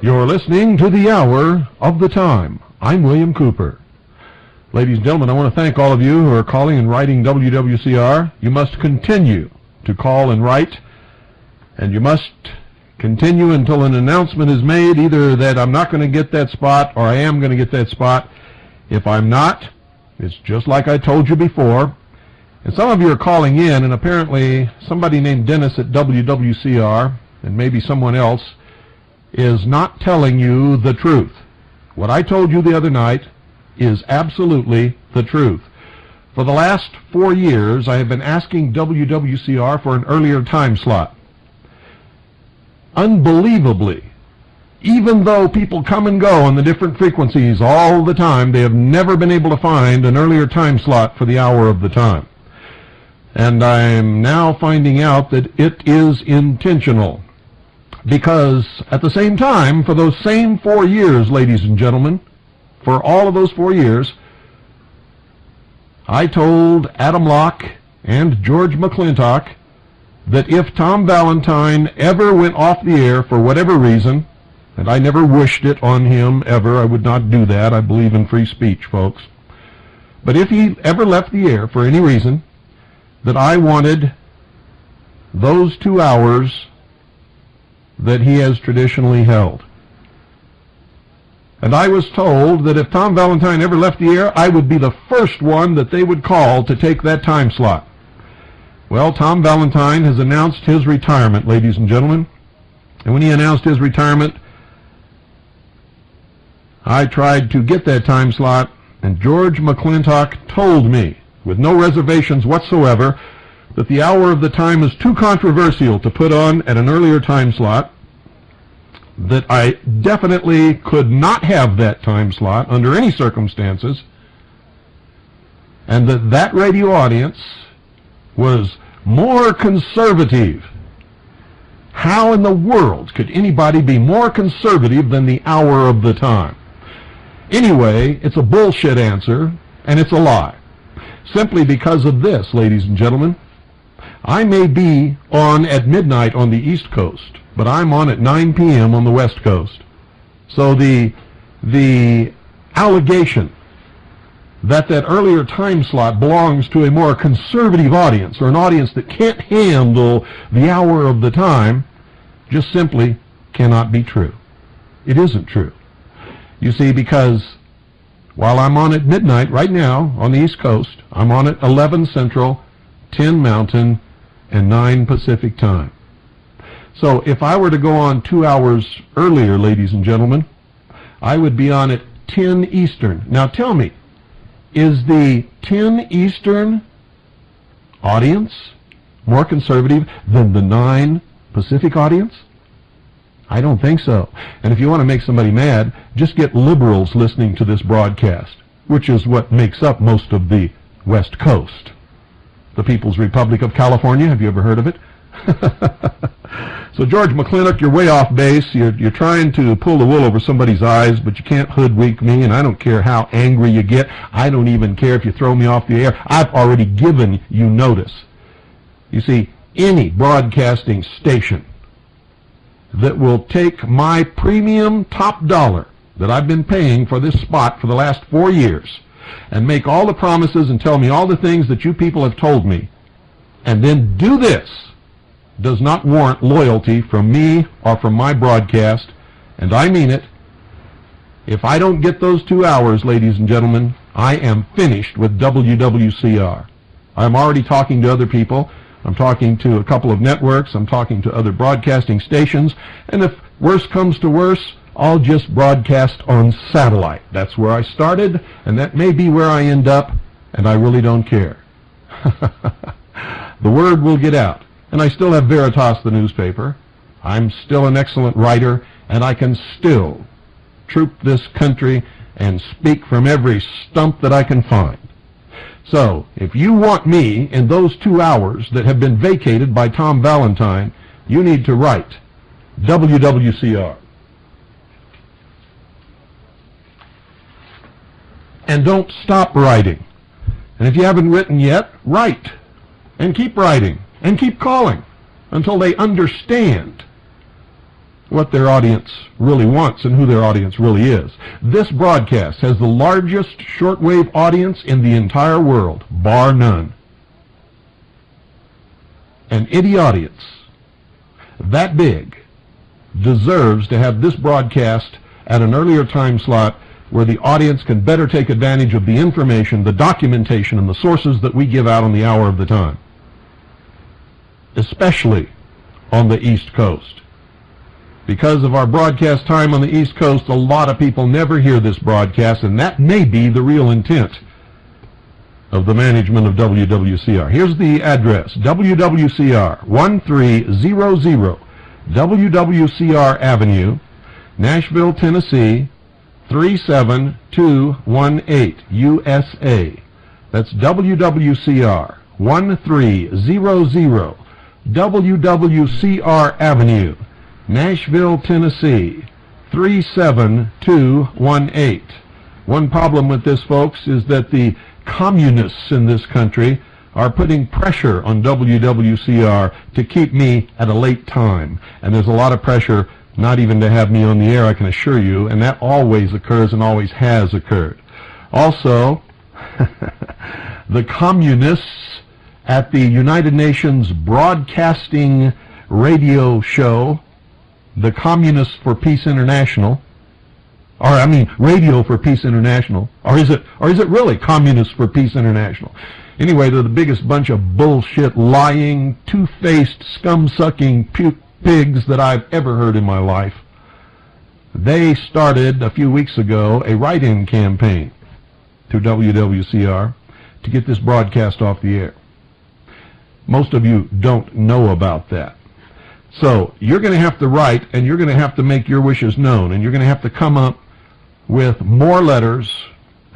You're listening to the Hour of the Time. I'm William Cooper. Ladies and gentlemen, I want to thank all of you who are calling and writing WWCR. You must continue to call and write, and you must continue until an announcement is made, either that I'm not going to get that spot or I am going to get that spot. If I'm not, it's just like I told you before. And some of you are calling in, and apparently somebody named Dennis at WWCR, and maybe someone else, is not telling you the truth. What I told you the other night is absolutely the truth. For the last 4 years, I have been asking WWCR for an earlier time slot. Unbelievably, even though people come and go on the different frequencies all the time, they have never been able to find an earlier time slot for the Hour of the Time. And I'm now finding out that it is intentional. Because at the same time, for those same 4 years, ladies and gentlemen, for all of those 4 years, I told Adam Locke and George McClintock that if Tom Valentine ever went off the air for whatever reason, and I never wished it on him ever, I would not do that, I believe in free speech, folks, but if he ever left the air for any reason, that I wanted those 2 hours that he has traditionally held. And I was told that if Tom Valentine ever left the air, I would be the first one that they would call to take that time slot. Well, Tom Valentine has announced his retirement, ladies and gentlemen. And when he announced his retirement, I tried to get that time slot, and George McClintock told me, with no reservations whatsoever, that the Hour of the Time is too controversial to put on at an earlier time slot, that I definitely could not have that time slot under any circumstances, and that that radio audience was more conservative. How in the world could anybody be more conservative than the Hour of the Time? Anyway, it's a bullshit answer, and it's a lie. Simply because of this, ladies and gentlemen. I may be on at midnight on the East Coast, but I'm on at 9 p.m. on the West Coast. So the allegation that that earlier time slot belongs to a more conservative audience, or an audience that can't handle the Hour of the Time, just simply cannot be true. It isn't true. You see, because while I'm on at midnight right now on the East Coast, I'm on at 11 Central, 10 Mountain, and 9 Pacific time. So if I were to go on 2 hours earlier, ladies and gentlemen, I would be on at 10 Eastern. Now tell me, is the 10 Eastern audience more conservative than the 9 Pacific audience? I don't think so. And if you want to make somebody mad, just get liberals listening to this broadcast, which is what makes up most of the West Coast. The People's Republic of California, have you ever heard of it? So George McClintock, you're way off base. You're trying to pull the wool over somebody's eyes, but you can't hoodwink me, and I don't care how angry you get. I don't even care if you throw me off the air. I've already given you notice. You see, any broadcasting station that will take my premium top dollar that I've been paying for this spot for the last 4 years and make all the promises and tell me all the things that you people have told me, and then do this, does not warrant loyalty from me or from my broadcast, and I mean it. If I don't get those 2 hours, ladies and gentlemen, I am finished with WWCR. I'm already talking to other people. I'm talking to a couple of networks. I'm talking to other broadcasting stations. And if worse comes to worse, I'll just broadcast on satellite. That's where I started, and that may be where I end up, and I really don't care. The word will get out. And I still have Veritas, the newspaper. I'm still an excellent writer, and I can still troop this country and speak from every stump that I can find. So, if you want me in those 2 hours that have been vacated by Tom Valentine, you need to write WWCR. And don't stop writing. And if you haven't written yet, write. And keep writing. And keep calling until they understand what their audience really wants and who their audience really is. This broadcast has the largest shortwave audience in the entire world, bar none. And any audience that big deserves to have this broadcast at an earlier time slot where the audience can better take advantage of the information, the documentation, and the sources that we give out on the hour of the time, especially on the East Coast. Because of our broadcast time on the East Coast, a lot of people never hear this broadcast, and that may be the real intent of the management of WWCR. Here's the address, WWCR, 1300 WWCR Avenue, Nashville, Tennessee, 37218, USA. That's WWCR, 1300 WWCR Avenue, Nashville, Tennessee, 37218. One problem with this, folks, is that the communists in this country are putting pressure on WWCR to keep me at a late time. And there's a lot of pressure not even to have me on the air, I can assure you, and that always occurs and always has occurred. Also, the communists at the United Nations Broadcasting Radio Show, the Communists for Peace International, Radio for Peace International, or is it really Communists for Peace International? Anyway, they're the biggest bunch of bullshit, lying, two-faced, scum-sucking pigs that I've ever heard in my life. They started a few weeks ago a write-in campaign to WWCR to get this broadcast off the air. Most of you don't know about that. So you're going to have to write, and you're going to have to make your wishes known, and you're going to have to come up with more letters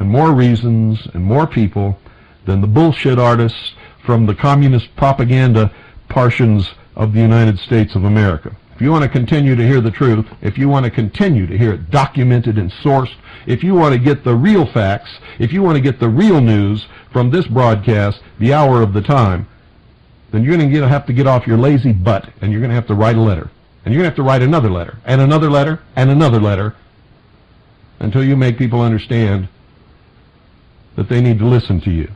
and more reasons and more people than the bullshit artists from the communist propaganda portions of the United States of America. If you want to continue to hear the truth, if you want to continue to hear it documented and sourced, if you want to get the real facts, if you want to get the real news from this broadcast, the hour of the time, then you're going to have to get off your lazy butt, and you're going to have to write a letter. And you're going to have to write another letter, and another letter, and another letter, until you make people understand that they need to listen to you.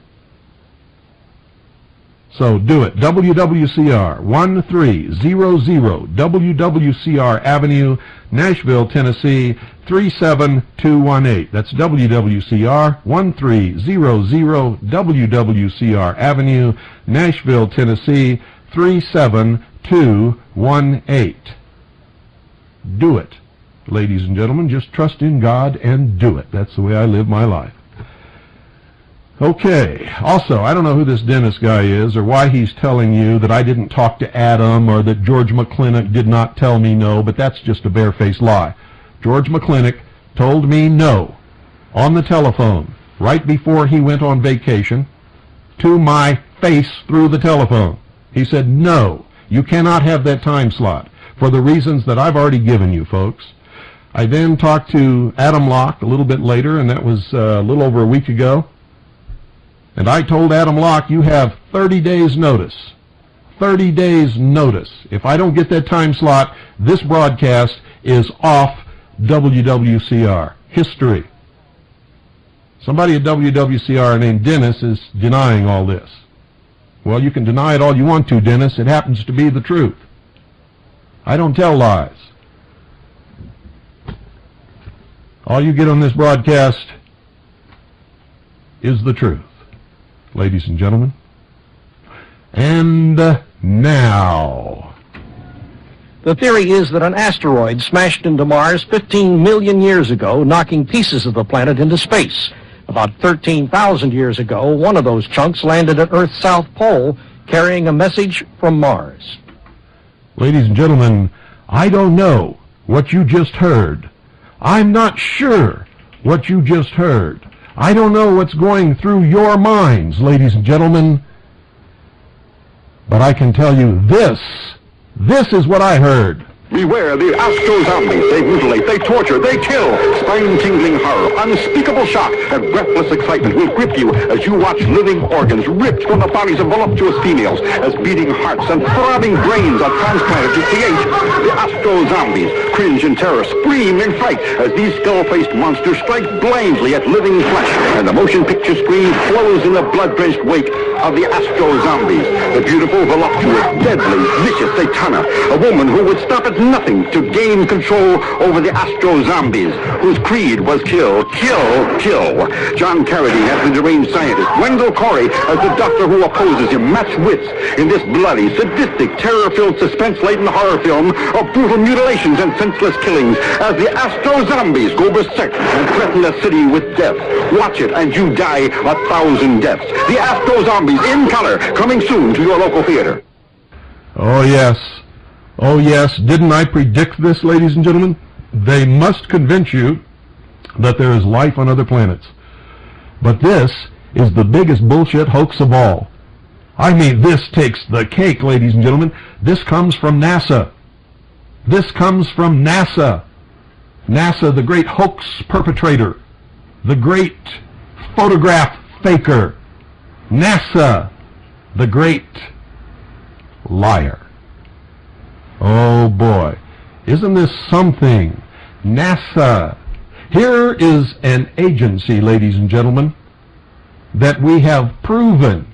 So do it. WWCR, 1300 WWCR Avenue, Nashville, Tennessee, 37218. That's WWCR, 1300 WWCR Avenue, Nashville, Tennessee, 37218. Do it, ladies and gentlemen. Just trust in God and do it. That's the way I live my life. Okay, also, I don't know who this Dennis guy is or why he's telling you that I didn't talk to Adam or that George McClintock did not tell me no, but that's just a barefaced lie. George McClintock told me no on the telephone right before he went on vacation to my face through the telephone. He said, no, you cannot have that time slot for the reasons that I've already given you, folks. I then talked to Adam Locke a little bit later, and that was a little over a week ago. And I told Adam Locke, you have 30 days notice. 30 days notice. If I don't get that time slot, this broadcast is off WWCR. History. Somebody at WWCR named Dennis is denying all this. Well, you can deny it all you want to, Dennis. It happens to be the truth. I don't tell lies. All you get on this broadcast is the truth. Ladies and gentlemen, And now. The theory is that an asteroid smashed into Mars 15 million years ago, knocking pieces of the planet into space. About 13,000 years ago, one of those chunks landed at Earth's south pole, carrying a message from Mars. Ladies and gentlemen, I don't know what you just heard. I'm not sure what you just heard. I don't know what's going through your minds, ladies and gentlemen. But I can tell you this is what I heard. Beware the astro-zombies. They mutilate, they torture, they kill. Spine-tingling horror, unspeakable shock, and breathless excitement will grip you as you watch living organs ripped from the bodies of voluptuous females, as beating hearts and throbbing brains are transplanted to create the astro-zombies. Cringe in terror, scream in fright as these skull-faced monsters strike blindly at living flesh, and the motion picture screen flows in the blood-drenched wake of the astro-zombies. The beautiful, voluptuous, deadly, vicious Satana, a woman who would stop at nothing to gain control over the astro-zombies, whose creed was kill, kill, kill. John Carradine as the deranged scientist, Wendell Corey as the doctor who opposes him, match wits in this bloody, sadistic, terror-filled, suspense-laden horror film of brutal mutilations and senseless killings as the astro-zombies go berserk and threaten the city with death. Watch it and you die 1,000 deaths. The astro-zombies in color, coming soon to your local theater. Oh yes. Oh yes, didn't I predict this, ladies and gentlemen? They must convince you that there is life on other planets. But this is the biggest bullshit hoax of all. I mean, this takes the cake, ladies and gentlemen. This comes from NASA. This comes from NASA. NASA, the great hoax perpetrator, the great photograph faker. NASA, the great liar. Oh boy, isn't this something? NASA. Here is an agency, ladies and gentlemen, that we have proven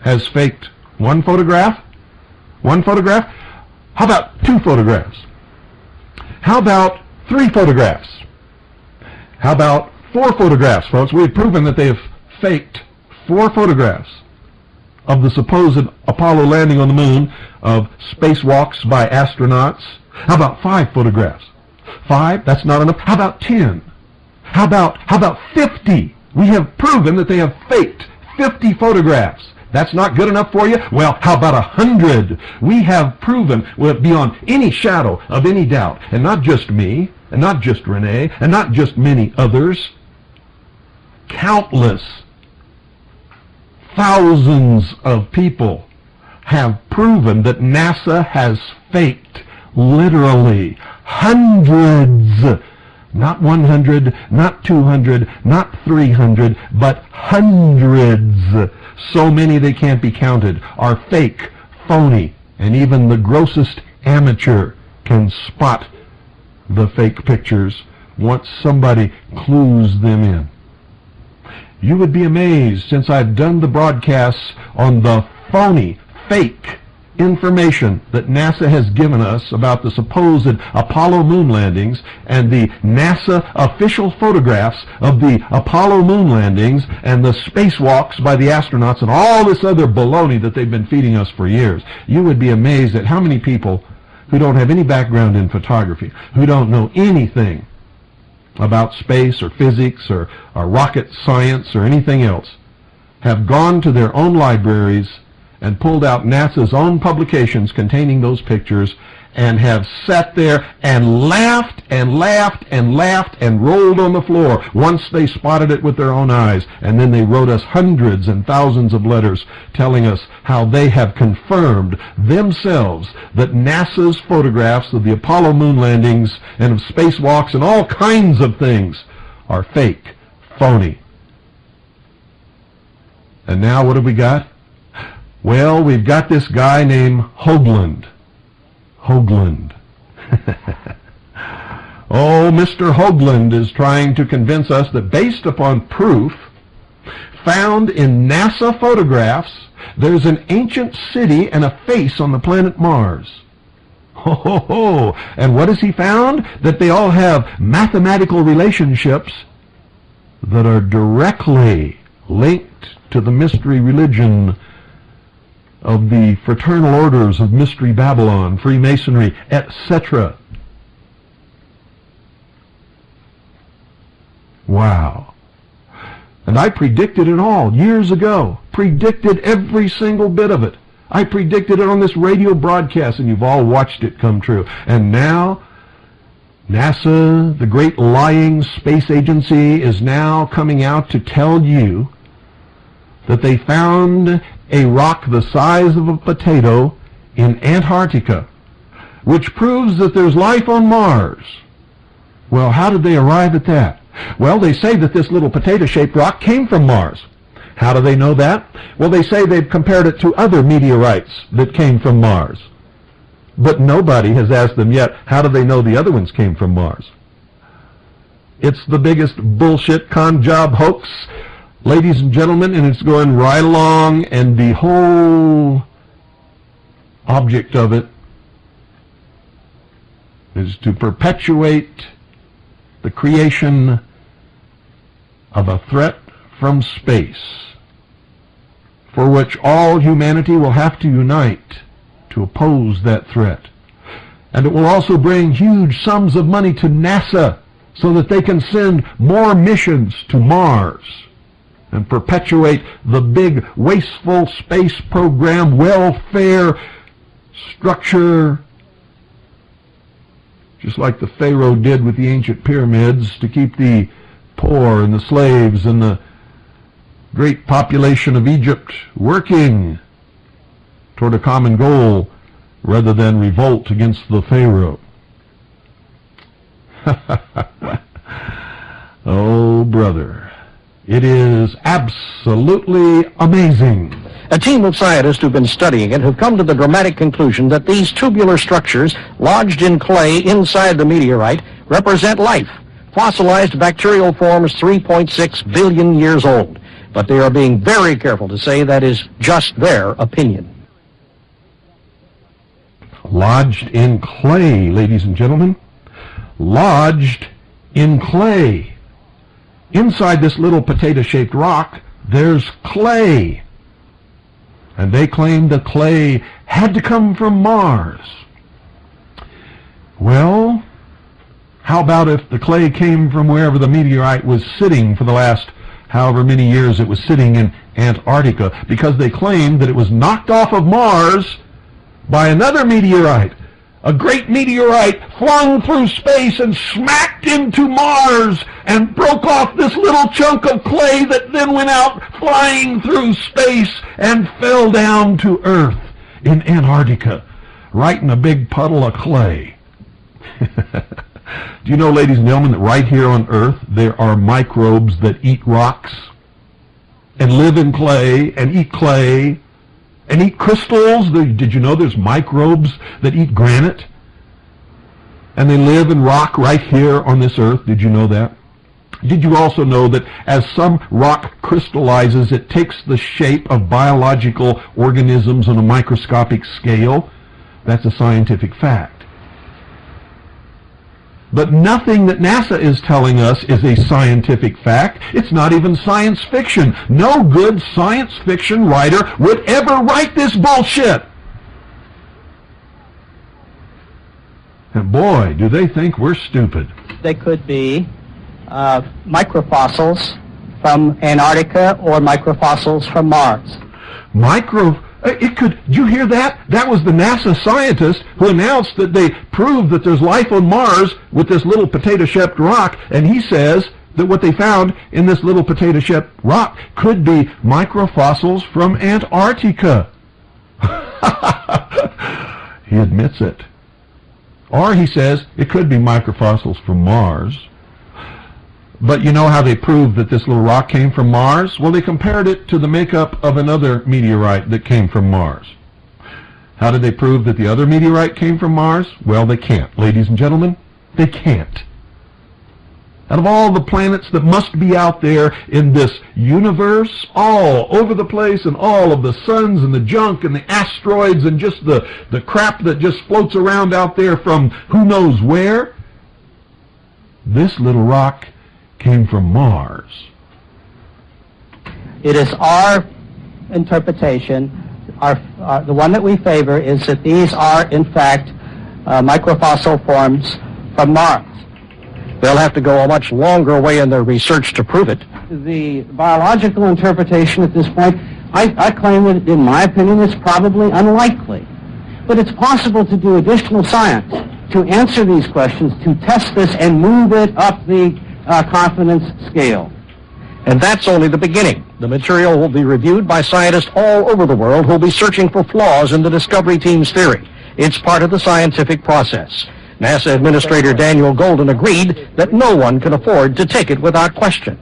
has faked one photograph. One photograph? How about 2 photographs? How about 3 photographs? How about 4 photographs, folks? We have proven that they have faked 4 photographs of the supposed Apollo landing on the moon, of spacewalks by astronauts. How about 5 photographs? 5? That's not enough. How about 10? How about 50? We have proven that they have faked 50 photographs. That's not good enough for you? Well, how about 100? We have proven, beyond any shadow of any doubt, and not just me, and not just Renee, and not just many others, countless thousands of people have proven that NASA has faked literally hundreds, not 100, not 200, not 300, but hundreds, so many they can't be counted, are fake, phony, and even the grossest amateur can spot the fake pictures once somebody clues them in. You would be amazed, since I've done the broadcasts on the phony, fake information that NASA has given us about the supposed Apollo moon landings and the NASA official photographs of the Apollo moon landings and the spacewalks by the astronauts and all this other baloney that they've been feeding us for years. You would be amazed at how many people who don't have any background in photography, who don't know anything about space or physics or rocket science or anything else, have gone to their own libraries and pulled out NASA's own publications containing those pictures and have sat there and laughed and laughed and laughed and rolled on the floor once they spotted it with their own eyes. And then they wrote us hundreds and thousands of letters telling us how they have confirmed themselves that NASA's photographs of the Apollo moon landings and of spacewalks and all kinds of things are fake, phony. And now what have we got? Well, we've got this guy named Hoagland. Hoagland. Oh, Mr. Hoagland is trying to convince us that based upon proof found in NASA photographs, there's an ancient city and a face on the planet Mars. Ho, ho, ho. And what has he found? That they all have mathematical relationships that are directly linked to the mystery religion of the fraternal orders of Mystery Babylon, Freemasonry, etc. Wow. And I predicted it all years ago. Predicted every single bit of it. I predicted it on this radio broadcast, and you've all watched it come true. And now, NASA, the great lying space agency, is now coming out to tell you that they found a rock the size of a potato in Antarctica, which proves that there's life on Mars. Well, how did they arrive at that? Well, they say that this little potato-shaped rock came from Mars. How do they know that? Well, they say they've compared it to other meteorites that came from Mars. But nobody has asked them yet, how do they know the other ones came from Mars? It's the biggest bullshit con job hoax, ladies and gentlemen, and it's going right along, and the whole object of it is to perpetuate the creation of a threat from space, for which all humanity will have to unite to oppose that threat. And it will also bring huge sums of money to NASA so that they can send more missions to Mars and perpetuate the big wasteful space program welfare structure, just like the Pharaoh did with the ancient pyramids, to keep the poor and the slaves and the great population of Egypt working toward a common goal rather than revolt against the Pharaoh. Oh, brother, it is absolutely amazing. A team of scientists who've been studying it have come to the dramatic conclusion that these tubular structures lodged in clay inside the meteorite represent life. Fossilized bacterial forms 3.6 billion years old. But they are being very careful to say that is just their opinion. Lodged in clay, ladies and gentlemen. Lodged in clay. Inside this little potato-shaped rock, there's clay. And they claim the clay had to come from Mars. Well, how about if the clay came from wherever the meteorite was sitting for the last however many years it was sitting in Antarctica, because they claim that it was knocked off of Mars by another meteorite. A great meteorite flung through space and smacked into Mars and broke off this little chunk of clay that then went out flying through space and fell down to Earth in Antarctica, right in a big puddle of clay. Do you know, ladies and gentlemen, that right here on Earth there are microbes that eat rocks and live in clay and eat crystals? Did you know there's microbes that eat granite? And they live in rock right here on this Earth. Did you know that? Did you also know that as some rock crystallizes, it takes the shape of biological organisms on a microscopic scale? That's a scientific fact. But nothing that NASA is telling us is a scientific fact. It's not even science fiction. No good science fiction writer would ever write this bullshit. And boy, do they think we're stupid. They could be microfossils from Antarctica or microfossils from Mars. Did you hear that? That was the NASA scientist who announced that they proved that there's life on Mars with this little potato-shaped rock, and he says that what they found in this little potato-shaped rock could be microfossils from Antarctica. He admits it. Or he says it could be microfossils from Mars. But you know how they proved that this little rock came from Mars? Well, they compared it to the makeup of another meteorite that came from Mars. How did they prove that the other meteorite came from Mars? Well, they can't, ladies and gentlemen. They can't. Out of all the planets that must be out there in this universe, all over the place, and all of the suns and the junk and the asteroids and just the crap that just floats around out there from who knows where, this little rock came from Mars. It is our interpretation the one that we favor is that these are, in fact, microfossil forms from Mars. They'll have to go a much longer way in their research to prove it. The biological interpretation at this point, I claim that, in my opinion, it's probably unlikely. But it's possible to do additional science to answer these questions, to test this and move it up the confidence scale. And that's only the beginning. The material will be reviewed by scientists all over the world who will be searching for flaws in the Discovery Team's theory. It's part of the scientific process. NASA Administrator Daniel Golden agreed that no one can afford to take it without question.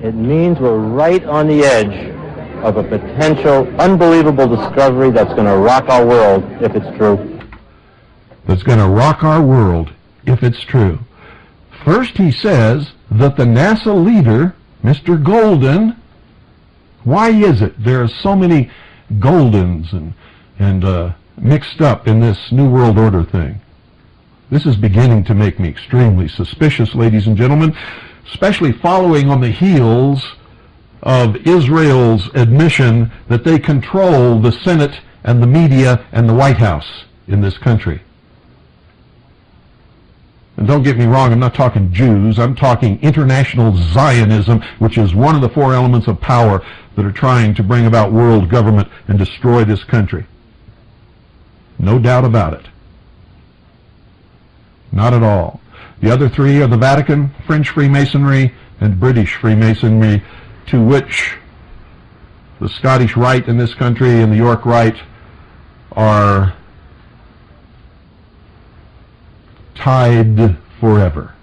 It means we're right on the edge of a potential unbelievable discovery that's going to rock our world if it's true. That's going to rock our world if it's true. First, he says that the NASA leader, Mr. Golden, why is it there are so many Goldens and mixed up in this New World Order thing? This is beginning to make me extremely suspicious, ladies and gentlemen, especially following on the heels of Israel's admission that they control the Senate and the media and the White House in this country. And don't get me wrong, I'm not talking Jews, I'm talking international Zionism, which is one of the four elements of power that are trying to bring about world government and destroy this country. No doubt about it. Not at all. The other three are the Vatican, French Freemasonry, and British Freemasonry, to which the Scottish Rite in this country and the York Rite are tied forever.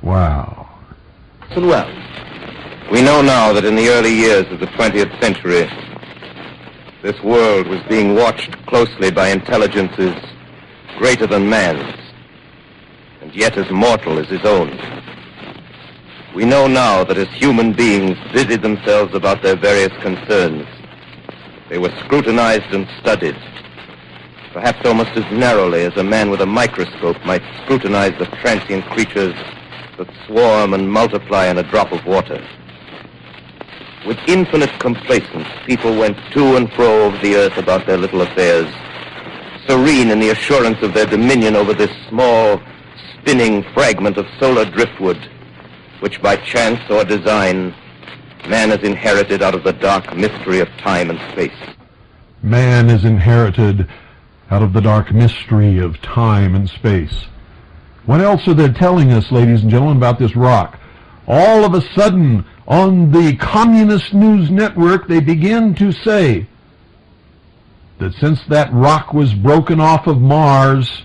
Wow. Well, we know now that in the early years of the 20th century, this world was being watched closely by intelligences greater than man's, and yet as mortal as his own. We know now that as human beings busied themselves about their various concerns, they were scrutinized and studied, perhaps almost as narrowly as a man with a microscope might scrutinize the transient creatures that swarm and multiply in a drop of water. With infinite complacence, people went to and fro over the earth about their little affairs, serene in the assurance of their dominion over this small, spinning fragment of solar driftwood, which by chance or design, man has inherited out of the dark mystery of time and space. Man is inherited out of the dark mystery of time and space. What else are they telling us, ladies and gentlemen, about this rock? All of a sudden, on the Communist News Network, they begin to say that since that rock was broken off of Mars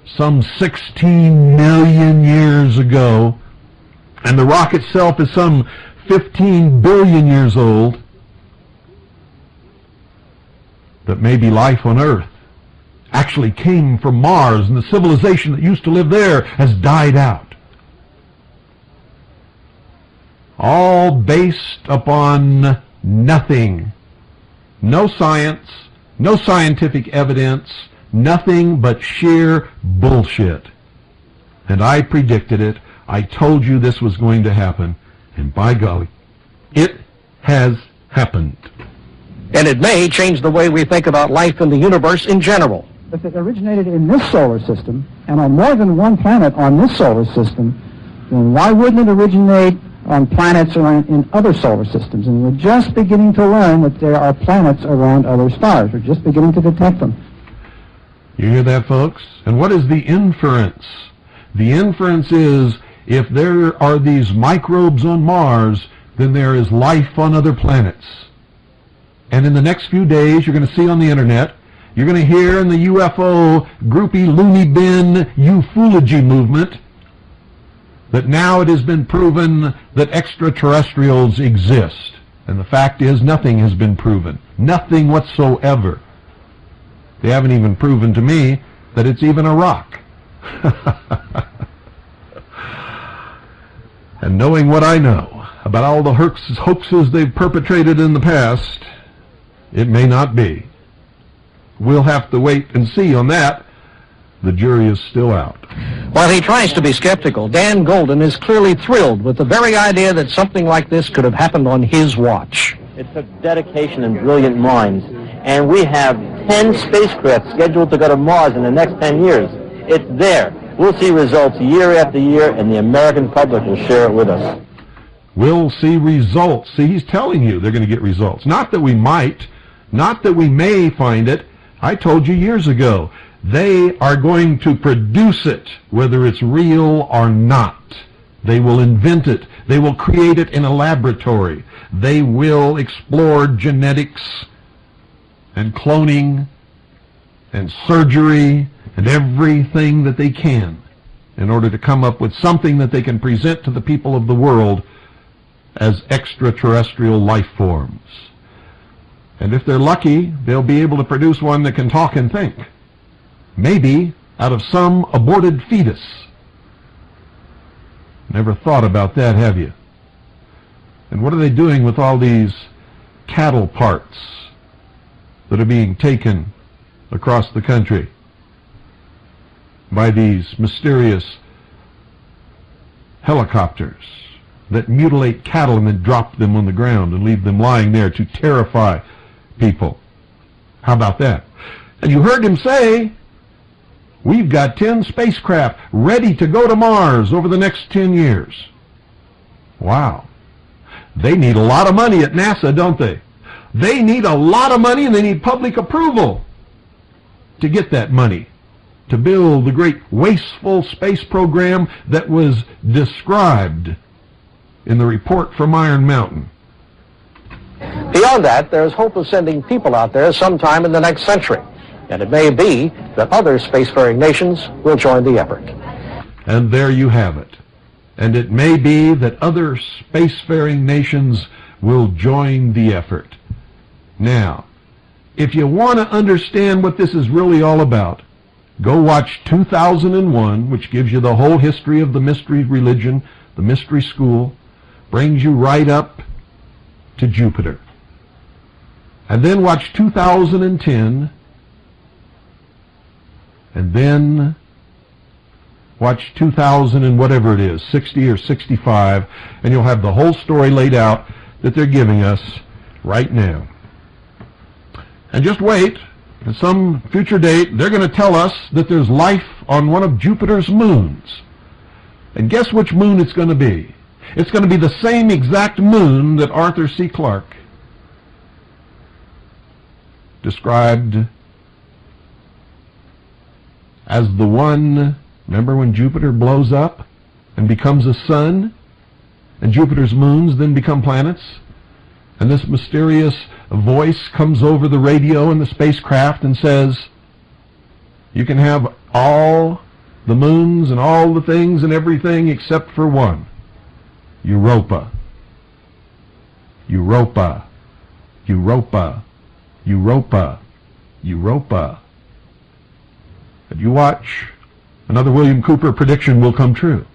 some 16 million years ago, and the rock itself is some 15 billion years old, that maybe life on Earth actually came from Mars, and the civilization that used to live there has died out. All based upon nothing. No science, no scientific evidence, nothing but sheer bullshit. And I predicted it. I told you this was going to happen. And by golly, it has happened. And it may change the way we think about life in the universe in general. If it originated in this solar system, and on more than one planet on this solar system, then why wouldn't it originate on planets or in other solar systems? And we're just beginning to learn that there are planets around other stars. We're just beginning to detect them. You hear that, folks? And what is the inference? The inference is, if there are these microbes on Mars, then there is life on other planets. And in the next few days, you're going to see on the internet, you're going to hear in the UFO groupie loony bin ufology movement that now it has been proven that extraterrestrials exist. And the fact is, nothing has been proven. Nothing whatsoever. They haven't even proven to me that it's even a rock. And knowing what I know about all the hoaxes they've perpetrated in the past, it may not be. We'll have to wait and see on that. The jury is still out. While he tries to be skeptical, Dan Golden is clearly thrilled with the very idea that something like this could have happened on his watch. It took dedication and brilliant minds. And we have 10 spacecraft scheduled to go to Mars in the next 10 years. It's there. We'll see results year after year, and the American public will share it with us. We'll see results. See, he's telling you they're going to get results. Not that we might, not that we may find it. I told you years ago, they are going to produce it, whether it's real or not. They will invent it. They will create it in a laboratory. They will explore genetics and cloning and surgery and everything that they can in order to come up with something that they can present to the people of the world as extraterrestrial life forms. And if they're lucky, they'll be able to produce one that can talk and think. Maybe out of some aborted fetus. Never thought about that, have you? And what are they doing with all these cattle parts that are being taken across the country by these mysterious helicopters that mutilate cattle and then drop them on the ground and leave them lying there to terrify people? How about that? And you heard him say, we've got 10 spacecraft ready to go to Mars over the next 10 years. Wow. They need a lot of money at NASA, don't they? They need a lot of money, and they need public approval to get that money, to build the great wasteful space program that was described in the report from Iron Mountain. Beyond that, there's hope of sending people out there sometime in the next century. And it may be that other spacefaring nations will join the effort. And there you have it. And it may be that other spacefaring nations will join the effort. Now, if you want to understand what this is really all about, go watch 2001, which gives you the whole history of the mystery religion, the mystery school, brings you right up to Jupiter. And then watch 2010, and then watch 2000 and whatever it is, 60 or 65, and you'll have the whole story laid out that they're giving us right now. And just wait, at some future date, they're going to tell us that there's life on one of Jupiter's moons. And guess which moon it's going to be? It's going to be the same exact moon that Arthur C. Clarke described as the one, remember when Jupiter blows up and becomes a sun, and Jupiter's moons then become planets, and this mysterious voice comes over the radio in the spacecraft and says, you can have all the moons and all the things and everything except for one, Europa. Europa. Europa. Europa. Europa. And you watch, another William Cooper prediction will come true.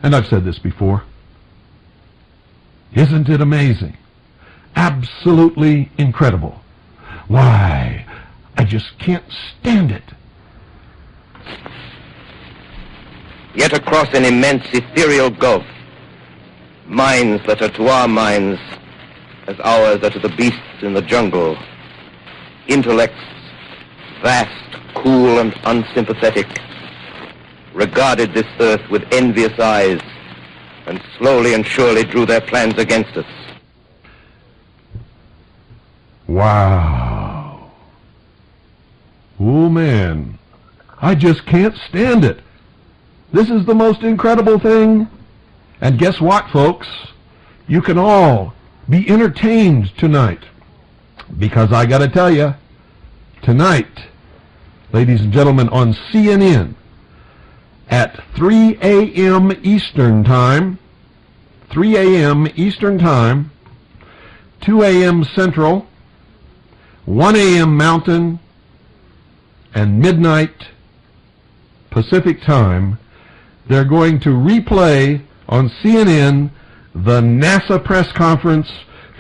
And I've said this before. Isn't it amazing? Absolutely incredible. Why, I just can't stand it. Yet across an immense ethereal gulf, minds that are to our minds as ours are to the beasts in the jungle, intellects vast, cool, and unsympathetic, regarded this earth with envious eyes and slowly and surely drew their plans against us. Wow. Oh, man. I just can't stand it. This is the most incredible thing. And guess what, folks? You can all be entertained tonight. Because I got to tell you, tonight, ladies and gentlemen, on CNN, at 3 a.m. Eastern Time, 3 a.m. Eastern Time, 2 a.m. Central, 1 a.m. Mountain, and midnight Pacific Time, they're going to replay on CNN the NASA press conference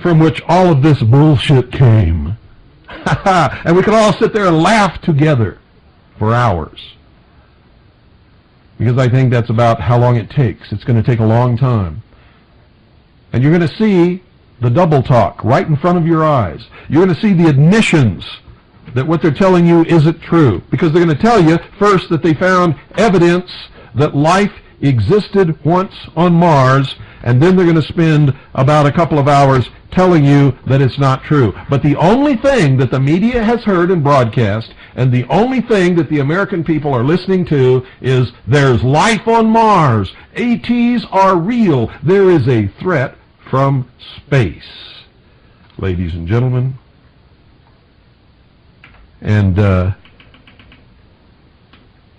from which all of this bullshit came. And we can all sit there and laugh together for hours. Because I think that's about how long it takes. It's going to take a long time. And you're going to see the double talk right in front of your eyes. You're going to see the admissions that what they're telling you isn't true. Because they're going to tell you, first, that they found evidence that life existed once on Mars, and then they're going to spend about a couple of hours telling you that it's not true. But the only thing that the media has heard and broadcast, and the only thing that the American people are listening to, is there's life on Mars. ATs are real. There is a threat from space. Ladies and gentlemen, and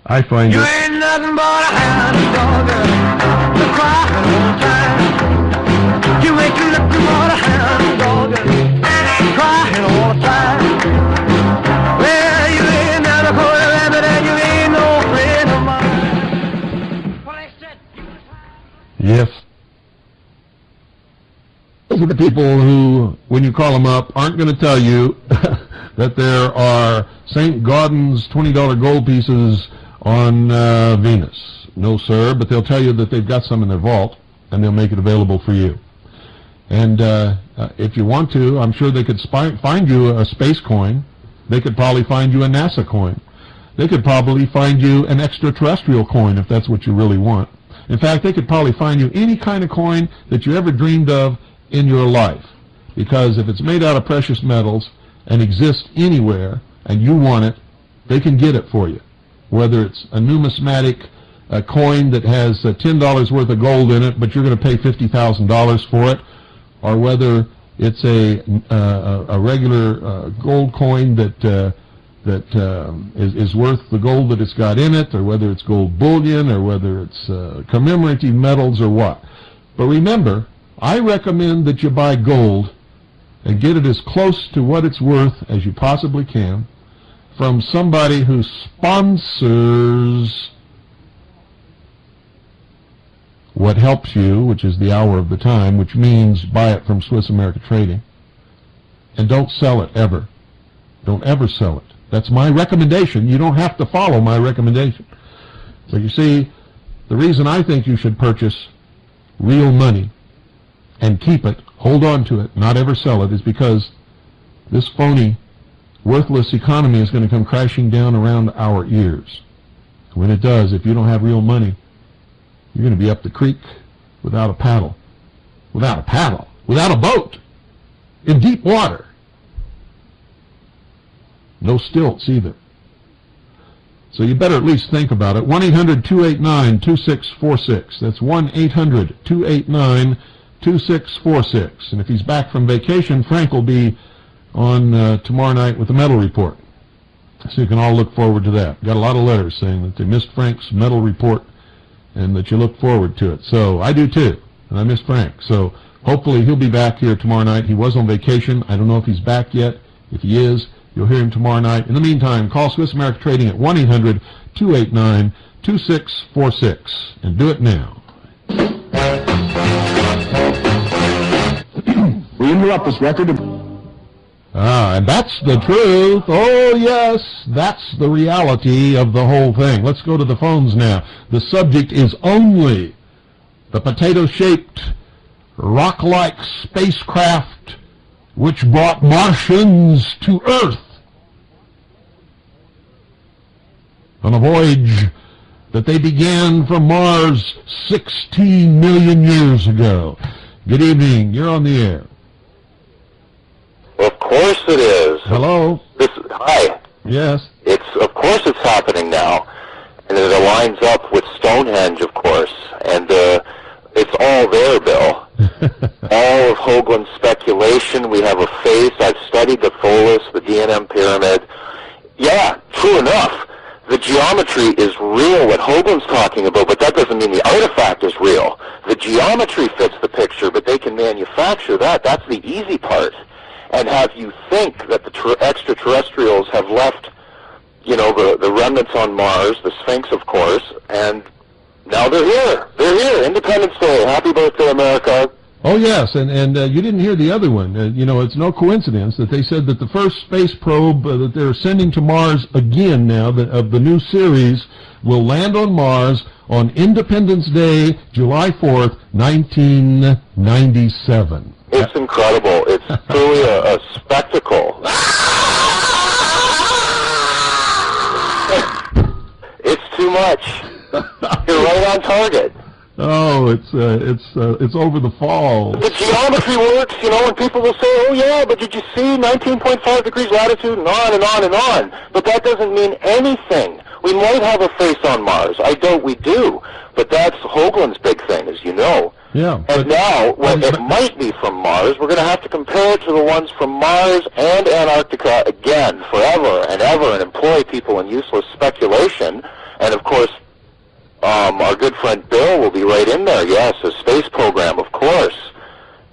I find You it... ain't nothing but a hound dog, crying all the time. You ain't nothing but a hound dog, crying all the time. Well, you ain't not a cold rabbit and you ain't no friend of mine. Well, they said you was high. Yes. Those are the people who, when you call them up, aren't going to tell you that there are St. Gaudens $20 gold pieces on Venus. No, sir, but they'll tell you that they've got some in their vault, and they'll make it available for you. And if you want to, I'm sure they could find you a space coin. They could probably find you a NASA coin. They could probably find you an extraterrestrial coin if that's what you really want. In fact, they could probably find you any kind of coin that you ever dreamed of in your life. Because if it's made out of precious metals and exists anywhere and you want it, they can get it for you. Whether it's a numismatic coin that has $10 worth of gold in it, but you're going to pay $50,000 for it, or whether it's a regular gold coin that is worth the gold that it's got in it, or whether it's gold bullion, or whether it's commemorative metals or what. But remember, I recommend that you buy gold and get it as close to what it's worth as you possibly can from somebody who sponsors what helps you, which is the hour of the time, which means buy it from Swiss America Trading. And don't sell it ever. Don't ever sell it. That's my recommendation. You don't have to follow my recommendation. So you see, the reason I think you should purchase real money and keep it, hold on to it, not ever sell it, is because this phony, worthless economy is going to come crashing down around our ears. When it does, if you don't have real money, you're going to be up the creek without a paddle. Without a paddle. Without a boat. In deep water. No stilts either. So you better at least think about it. 1-800-289-2646. That's 1-800-289-2646. And if he's back from vacation, Frank will be on tomorrow night with the Metal Report. So you can all look forward to that. Got a lot of letters saying that they missed Frank's Metal Report and that you look forward to it. So I do too, and I miss Frank. So hopefully he'll be back here tomorrow night. He was on vacation. I don't know if he's back yet. If he is, you'll hear him tomorrow night. In the meantime, call Swiss America Trading at 1-800-289-2646 and do it now. We interrupt this record. And that's the truth. Oh, yes, that's the reality of the whole thing. Let's go to the phones now. The subject is only the potato-shaped, rock-like spacecraft which brought Martians to Earth on a voyage that they began from Mars 16 million years ago. Good evening. You're on the air. Of course it is. Hello. Hi. Yes. Of course it's happening now. And it aligns up with Stonehenge, of course. And it's all there, Bill. All of Hoagland's speculation. We have a face. I've studied the Pholus, the D&M pyramid. Yeah, true enough. The geometry is real, what Hoagland's talking about, but that doesn't mean the artifact is real. The geometry fits the picture, but they can manufacture that. That's the easy part. And have you think that the extraterrestrials have left, you know, the remnants on Mars, the Sphinx, of course, and now they're here. They're here. Independence Day. Happy birthday, America. Oh, yes, and you didn't hear the other one. You know, it's no coincidence that they said that the first space probe that they're sending to Mars again now, of the new series, will land on Mars on Independence Day, July 4th, 1997. It's incredible. It's truly a spectacle. It's too much. You're right on target. Oh, it's over the fall. The geometry works, you know, and people will say, oh yeah, but did you see 19.5 degrees latitude, and on and on and on. But that doesn't mean anything. We might have a face on Mars. I doubt we do. But that's Hoagland's big thing, as you know. Yeah. And now, when it might be from Mars, we're going to have to compare it to the ones from Mars and Antarctica again, forever and ever, and employ people in useless speculation. And of course, our good friend Bill will be right in there. Yes, a space program, of course.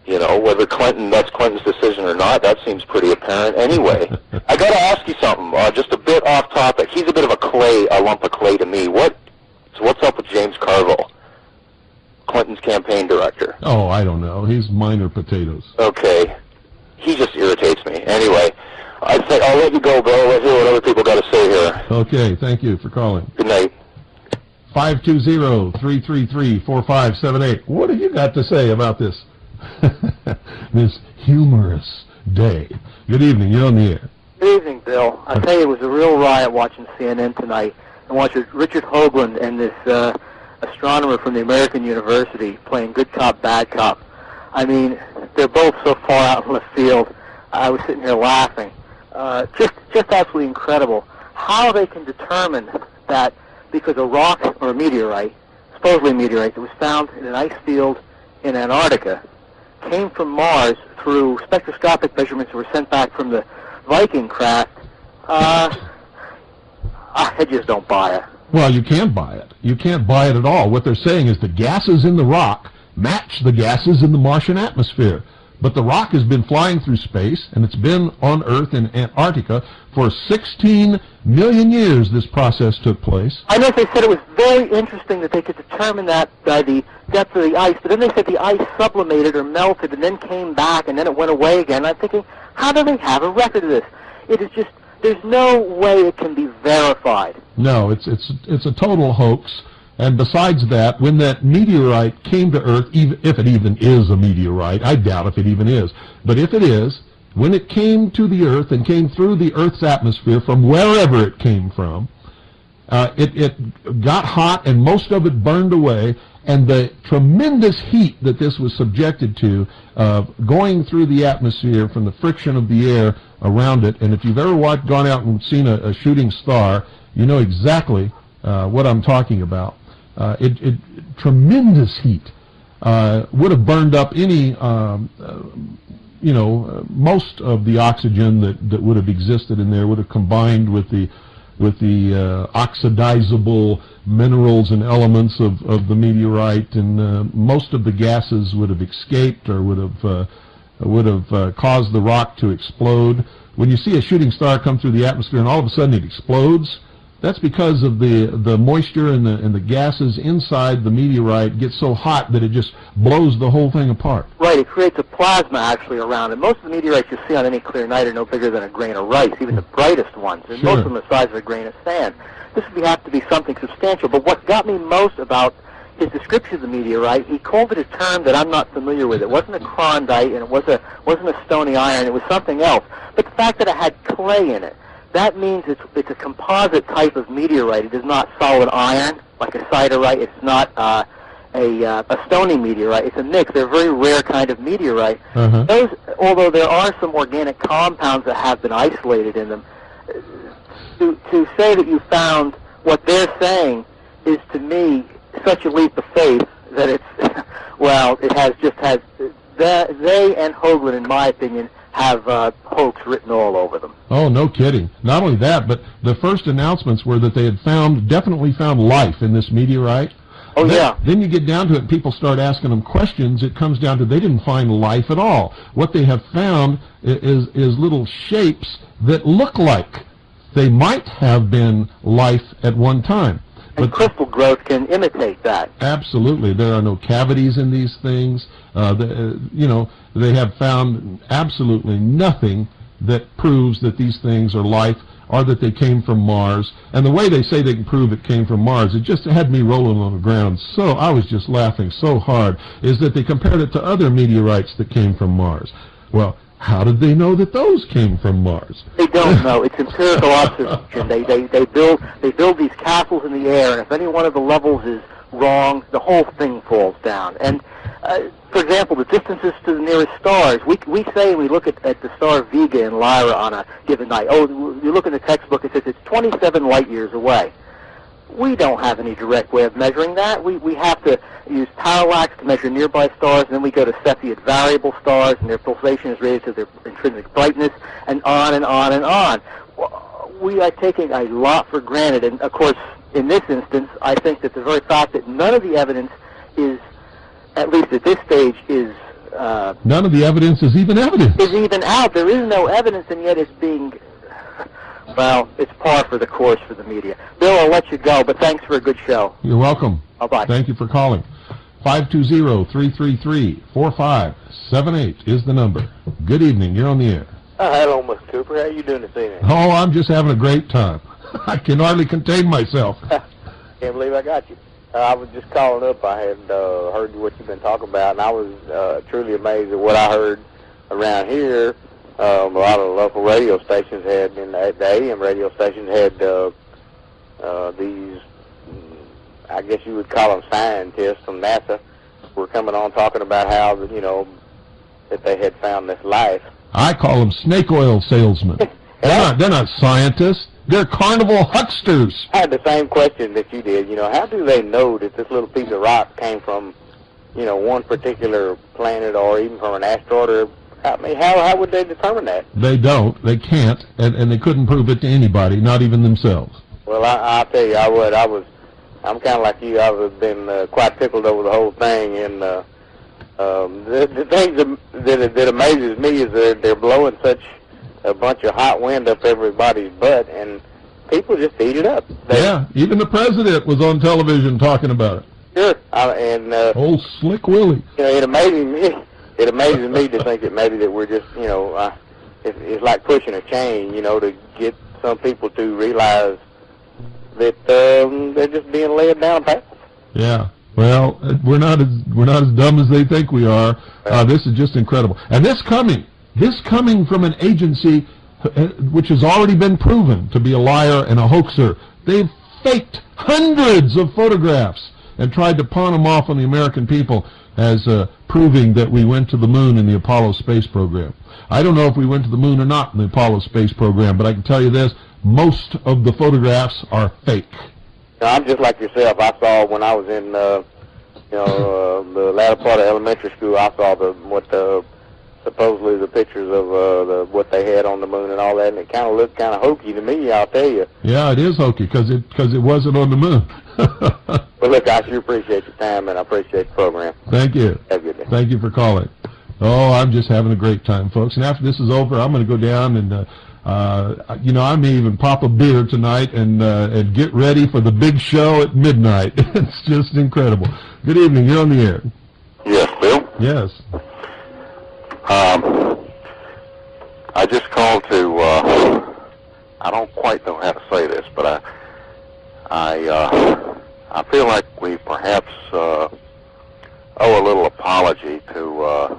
You know, whether that's Clinton's decision or not, that seems pretty apparent anyway. I got to ask you something, just a bit off topic. He's a bit of a lump of clay to me. What's up with James Carville, Clinton's campaign director? Oh, I don't know. He's minor potatoes. Okay. He just irritates me. Anyway, I'll let you go, Bill. Let's hear what other people got to say here. Okay, thank you for calling. Good night. 520-333-4578. What have you got to say about this this humorous day? Good evening. You're on the air. Good evening, Bill. I tell you, it was a real riot watching CNN tonight and watching Richard Hoagland and this astronomer from the American University playing good cop, bad cop. I mean, they're both so far out in left field. I was sitting here laughing. Just absolutely incredible how they can determine that because a rock or a meteorite, supposedly a meteorite that was found in an ice field in Antarctica, came from Mars through spectroscopic measurements that were sent back from the Viking craft. I just don't buy it. Well, you can't buy it. You can't buy it at all. What they're saying is the gases in the rock match the gases in the Martian atmosphere. But the rock has been flying through space, and it's been on Earth in Antarctica for 16 million years this process took place. I know they said it was very interesting that they could determine that by the depth of the ice, but then they said the ice sublimated or melted and then came back and then it went away again. I'm thinking, how do they have a record of this? It is just, there's no way it can be verified. No, it's a total hoax. And besides that, when that meteorite came to Earth, if it even is a meteorite, I doubt if it even is, but if it is, when it came to the Earth and came through the Earth's atmosphere from wherever it came from, it got hot and most of it burned away, and the tremendous heat that this was subjected to, going through the atmosphere from the friction of the air around it, and if you've ever gone out and seen a shooting star, you know exactly what I'm talking about. Tremendous heat would have burned up any, most of the oxygen that would have existed in there would have combined with the oxidizable minerals and elements of the meteorite, and most of the gases would have escaped or would have caused the rock to explode. When you see a shooting star come through the atmosphere and all of a sudden it explodes, that's because of the moisture and the gases inside the meteorite get so hot that it just blows the whole thing apart. Right, it creates a plasma actually around it. Most of the meteorites you see on any clear night are no bigger than a grain of rice, even the brightest ones, and most of them are the size of a grain of sand. This would have to be something substantial, but what got me most about his description of the meteorite, he called it a term that I'm not familiar with. It wasn't a Klondike, and it wasn't a stony iron, it was something else. But the fact that it had clay in it, that means it's a composite type of meteorite. It is not solid iron, like a siderite. It's not a stony meteorite. It's a mix. They're a very rare kind of meteorite. Those, although there are some organic compounds that have been isolated in them, to say that you found what they're saying is, to me, such a leap of faith that it's, well, it has they and Hoagland, in my opinion, have hoax written all over them. Oh, no kidding. Not only that, but the first announcements were that they had definitely found life in this meteorite. Oh, yeah. Then you get down to it and people start asking them questions. It comes down to they didn't find life at all. What they have found is little shapes that look like they might have been life at one time. And crystal growth can imitate that. Absolutely. There are no cavities in these things. They have found absolutely nothing that proves that these things are life or that they came from Mars. And the way they say they can prove it came from Mars, it just had me rolling on the ground. So I was just laughing so hard, is that they compared it to other meteorites that came from Mars. Well, how did they know that those came from Mars? They don't know. It's empirical observation. They build these castles in the air, and if any one of the levels is wrong, the whole thing falls down. And for example, the distances to the nearest stars. We say we look at the star Vega and Lyra on a given night. Oh, you look in the textbook, it says it's 27 light years away. We don't have any direct way of measuring that. We have to use parallax to measure nearby stars, and then we go to Cepheid variable stars, and their pulsation is rated to their intrinsic brightness, and on and on and on. We are taking a lot for granted, and of course, in this instance, I think that the very fact that none of the evidence is, at least at this stage, is... none of the evidence is even evidence. Is even out. There is no evidence, and yet it's being... Well, it's par for the course for the media. Bill, I'll let you go, but thanks for a good show. You're welcome. Bye-bye. Thank you for calling. 520-333-4578 is the number. Good evening. You're on the air. Hello, Mr. Cooper. How you doing this evening? Oh, I'm just having a great time. I can hardly contain myself. Can't believe I got you. I was just calling up. I had heard what you've been talking about, and I was truly amazed at what I heard around here. A lot of the local radio stations had, and the AM radio stations had these, I guess you would call them scientists from NASA, were coming on talking about how, that they had found this life. I call them snake oil salesmen. They're not scientists. They're carnival hucksters. I had the same question that you did. How do they know that this little piece of rock came from, one particular planet or even from an asteroid? Or, I mean, how would they determine that? They don't. They can't, and they couldn't prove it to anybody, not even themselves. Well, I'll tell you, I would. I'm kind of like you. I've been quite tickled over the whole thing, and the thing that amazes me is they're blowing such a bunch of hot wind up everybody's butt, and people just eat it up. Yeah, even the president was on television talking about it. Sure, old Slick Willie. It amazes me. It amazes me to think that maybe that we're just, it's like pushing a chain, to get some people to realize that they're just being led down a path. Yeah. Well, we're not as dumb as they think we are. This is just incredible, and this coming from an agency which has already been proven to be a liar and a hoaxer. They've faked hundreds of photographs and tried to pawn them off on the American people as proving that we went to the moon in the Apollo space program. I don't know if we went to the moon or not in the Apollo space program, but I can tell you this, most of the photographs are fake. I'm just like yourself. I saw when I was in, the latter part of elementary school, I saw supposedly the pictures of what they had on the moon and all that, and it kind of looked kind of hokey to me, I'll tell you. Yeah, it is hokey because it wasn't on the moon. But look, I sure appreciate your time, and I appreciate the program. Thank you. Have a good day. Thank you for calling. Oh, I'm just having a great time, folks. And after this is over, I'm going to go down and, I may even pop a beer tonight and get ready for the big show at midnight. It's just incredible. Good evening. You're on the air. Yes, Bill? Yes. I just called to, I don't quite know how to say this, but I feel like we perhaps owe a little apology to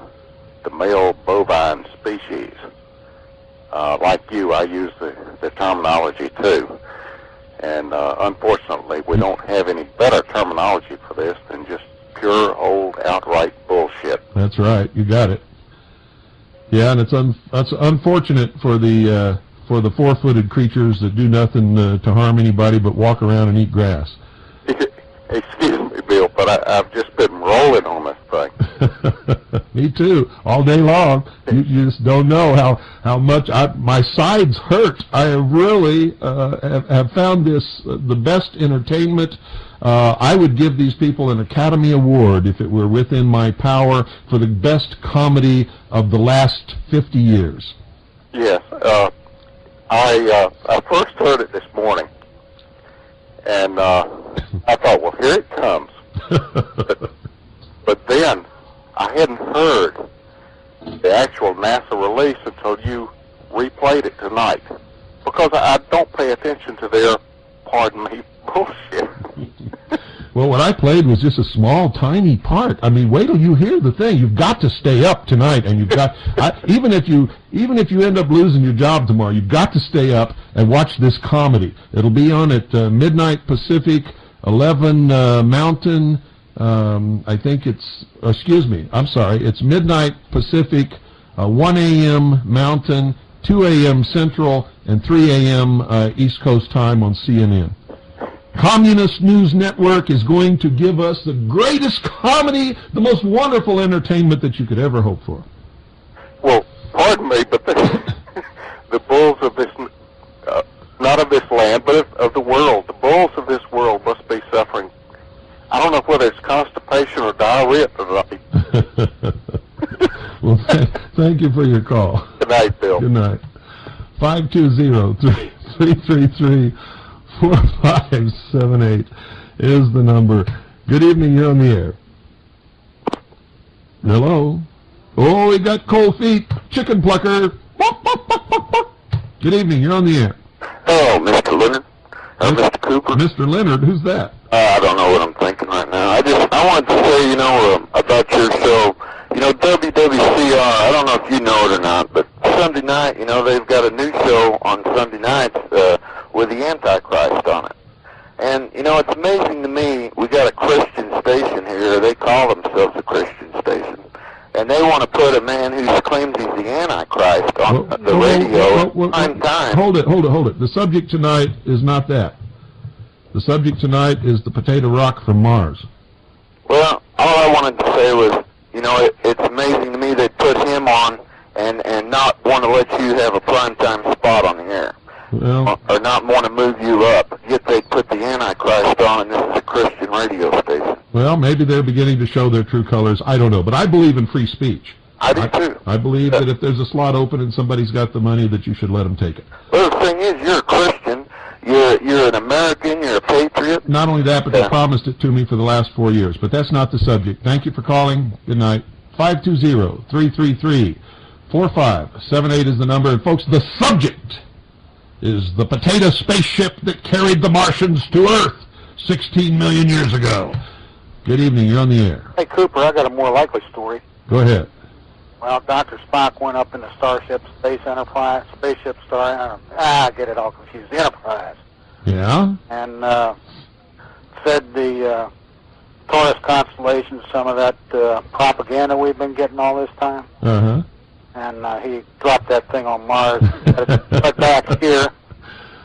the male bovine species. Like you, I use the terminology too. And unfortunately, we don't have any better terminology for this than just pure old outright bullshit. That's right. You got it. Yeah, and that's unfortunate for the four-footed creatures that do nothing to harm anybody but walk around and eat grass. Excuse me, Bill, but I've just been rolling on this thing. Me too, all day long. You just don't know how much my sides hurt. I really have found this the best entertainment. I would give these people an Academy Award if it were within my power for the best comedy of the last 50 years. Yes, I first heard it this morning, and I thought, well, here it comes. But then I hadn't heard the actual NASA release until you replayed it tonight, because I don't pay attention to their, pardon me, bullshit. Well, what I played was just a small, tiny part. I mean, wait till you hear the thing. You've got to stay up tonight, and you've got even if you end up losing your job tomorrow, you've got to stay up and watch this comedy. It'll be on at midnight Pacific, 11 Mountain. I think it's. Excuse me. I'm sorry. It's midnight Pacific, 1 a.m. Mountain, 2 a.m. Central, and 3 a.m. East Coast time on CNN. Communist News Network is going to give us the greatest comedy, the most wonderful entertainment that you could ever hope for. Well, pardon me, but the bulls of this, not of this land, but of the world, the bulls of this world must be suffering. I don't know whether it's constipation or diarrhea tonight. Well, thank you for your call. Good night, Bill. Good night. 520-333-4578 is the number. Good evening, you're on the air. Hello? Oh, we got cold feet. Chicken plucker. Good evening, you're on the air. Oh, Mr. Leonard? Mr. Cooper? Mr. Leonard, who's that? I don't know what I'm thinking right now. I wanted to say, about your show. WWCR, I don't know if you know it or not, but Sunday night, they've got a new show on Sunday nights with the Antichrist on it. And, it's amazing to me, we got a Christian station here. They call themselves a Christian station. And they want to put a man who claims he's the Antichrist on the radio prime time. Hold it. The subject tonight is not that. The subject tonight is the potato rock from Mars. Well, all I wanted to say was, it's amazing to me they put him on and not want to let you have a primetime spot on the air. Well, or not want to move you up. Yet they put the Antichrist on, and this is a Christian radio station. Well, maybe they're beginning to show their true colors. I don't know. But I believe in free speech. I do, too. I believe that if there's a slot open and somebody's got the money, that you should let them take it. Well, the thing is, you're a Christian. You're an American. You're a patriot. Not only that, but they promised it to me for the last 4 years. But that's not the subject. Thank you for calling. Good night. 520-333-4578 is the number. And, folks, the subject is the potato spaceship that carried the Martians to Earth 16 million years ago. Good evening. You're on the air. Hey, Cooper, I got a more likely story. Go ahead. Well, Dr. Spock went up in the Spaceship Star. I get it all confused. The Enterprise. Yeah? And fed the Taurus constellation some of that propaganda we've been getting all this time. Uh-huh. And he dropped that thing on Mars, put back here.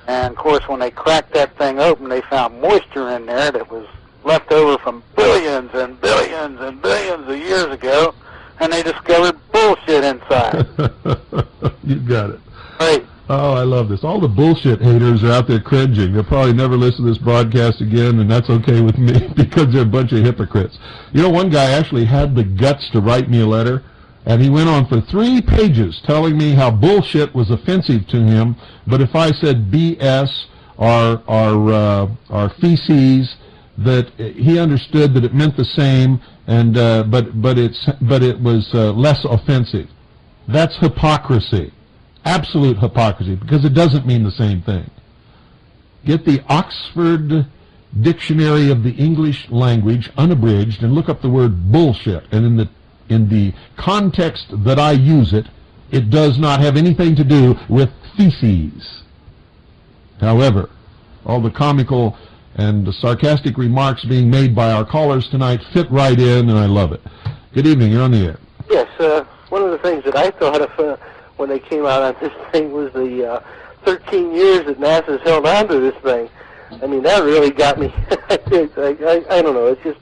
And, of course, when they cracked that thing open, they found moisture in there that was left over from billions and billions and billions of years ago, and they discovered bullshit inside. You got it. Right. Oh, I love this. All the bullshit haters are out there cringing. They'll probably never listen to this broadcast again, and that's okay with me because they're a bunch of hypocrites. One guy actually had the guts to write me a letter, and he went on for 3 pages telling me how bullshit was offensive to him, but if I said BS or feces, that he understood that it meant the same, and but it was less offensive. That's hypocrisy, absolute hypocrisy, because it doesn't mean the same thing. Get the Oxford Dictionary of the English Language, unabridged, and look up the word bullshit. And in the context that I use it, it does not have anything to do with feces. However, all the comical and the sarcastic remarks being made by our callers tonight fit right in, and I love it. Good evening. You're on the air. Yes. One of the things that I thought of when they came out on this thing was the 13 years that NASA's held on to this thing. I mean, that really got me. I don't know. It's just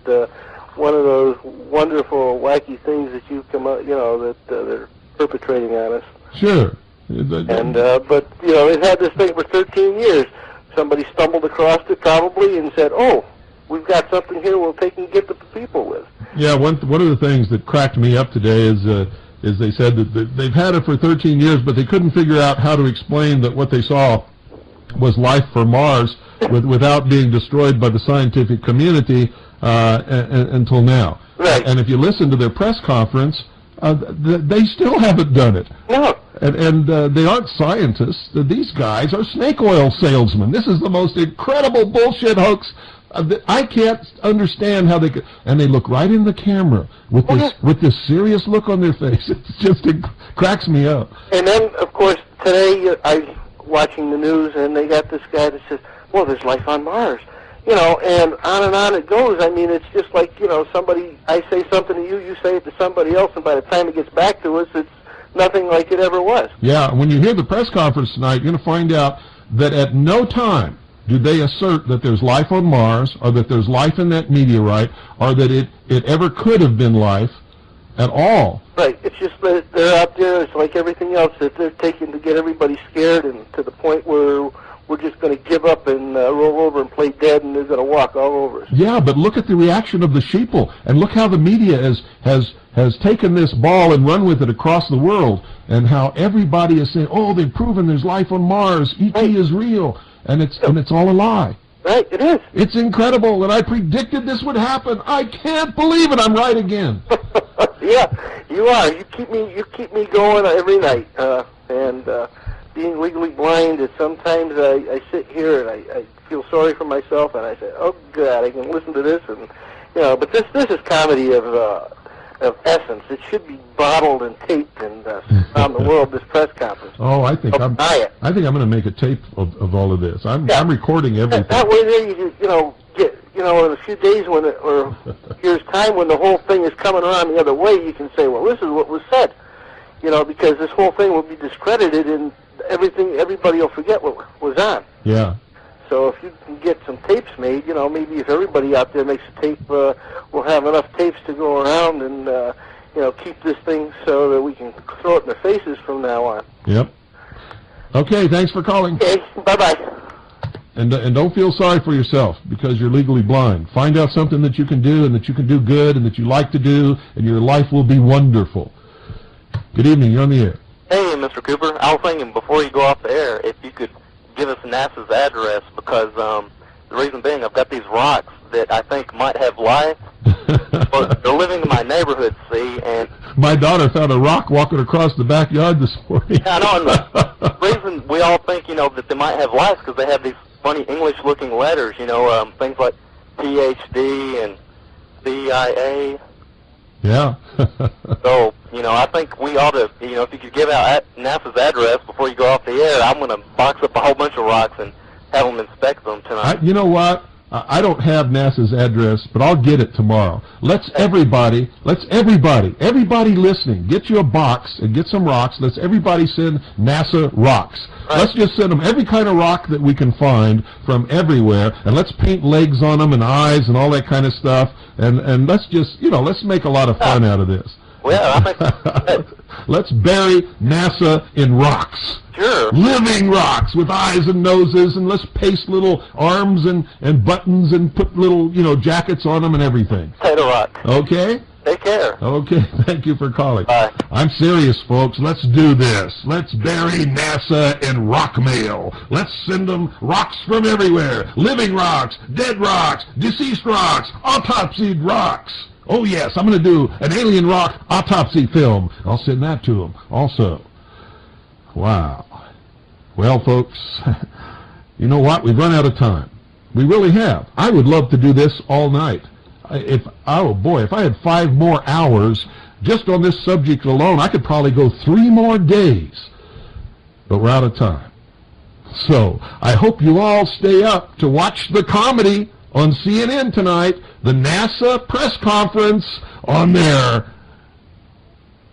one of those wonderful, wacky things that you come up, that they're perpetrating on us. Sure. And but they've had this thing for 13 years. Somebody stumbled across it probably and said, "Oh, we've got something here we'll take and get the people with." Yeah, one of the things that cracked me up today is they said that they've had it for 13 years, but they couldn't figure out how to explain that what they saw was life from Mars. without being destroyed by the scientific community until now. Right. And if you listen to their press conference, they still haven't done it. No. And they aren't scientists. These guys are snake oil salesmen. This is the most incredible bullshit hoax. I can't understand how they could. And they look right in the camera with this serious look on their face. It cracks me up. And then, of course, today I watching the news, and they got this guy that says, well, there's life on Mars. And on it goes. I mean, it's just like, somebody, I say something to you, you say it to somebody else, and by the time it gets back to us, it's nothing like it ever was. Yeah, when you hear the press conference tonight, you're going to find out that at no time do they assert that there's life on Mars, or that there's life in that meteorite, or that it ever could have been life at all. Right. It's just that they're out there. It's like everything else that they're taking to get everybody scared, and to the point where we're just going to give up and roll over and play dead, and they're going to walk all over us. Yeah, but look at the reaction of the sheeple, and look how the media has taken this ball and run with it across the world, and how everybody is saying, oh, they've proven there's life on Mars, E.T. is real, and it's all a lie. Right, it is. It's incredible, and I predicted this would happen. I can't believe it. I'm right again. Yeah, you are. You keep me going every night, and being legally blind is sometimes I sit here and I feel sorry for myself, and I say, oh God, I can listen to this, and but this is comedy of essence. It should be bottled and taped and around the world. This press conference. Oh, I think I'm going to make a tape of all of this. I'm recording everything. That way, there you get in a few days or years time when the whole thing is coming around the other way, you can say, well, this is what was said. Because this whole thing will be discredited, and everybody will forget what was on. Yeah. So if you can get some tapes made, maybe if everybody out there makes a tape, we'll have enough tapes to go around and, keep this thing so that we can throw it in their faces from now on. Yep. Okay, thanks for calling. Okay, bye-bye. And don't feel sorry for yourself because you're legally blind. Find out something that you can do and that you can do good and that you like to do, and your life will be wonderful. Good evening, you're on the air. Hey, Mr. Cooper, I was thinking before you go off the air, if you could give us NASA's address, because the reason being I've got these rocks that I think might have life. But they're living in my neighborhood, see, and... My daughter found a rock walking across the backyard this morning. Yeah, I know, and the reason we all think, that they might have life because they have these funny English-looking letters, things like PhD and CIA. Yeah. So, I think we ought to, if you could give out NASA's address before you go off the air, I'm going to box up a whole bunch of rocks and have them inspect them tonight. You know what? I don't have NASA's address, but I'll get it tomorrow. Let's everybody listening, get you a box and get some rocks. Let's everybody send NASA rocks. Right. Let's just send them every kind of rock that we can find from everywhere, and let's paint legs on them and eyes and all that kind of stuff, and let's just, let's make a lot of fun out of this. Well, I think let's bury NASA in rocks. Sure. Living rocks with eyes and noses, and let's paste little arms and buttons and put little, jackets on them and everything. Potato rock. Okay? Take care. Okay, thank you for calling. Bye. I'm serious, folks. Let's do this. Let's bury NASA in rock mail. Let's send them rocks from everywhere. Living rocks, dead rocks, deceased rocks, autopsied rocks. Oh, yes, I'm going to do an alien rock autopsy film. I'll send that to them also. Wow. Well, folks, you know what? We've run out of time. We really have. I would love to do this all night. If I had 5 more hours just on this subject alone, I could probably go 3 more days. But we're out of time. So I hope you all stay up to watch the comedy on CNN tonight, the NASA press conference on their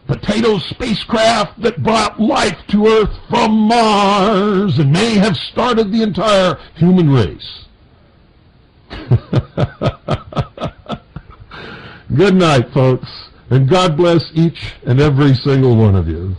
potato spacecraft that brought life to Earth from Mars and may have started the entire human race. Good night, folks, and God bless each and every single one of you.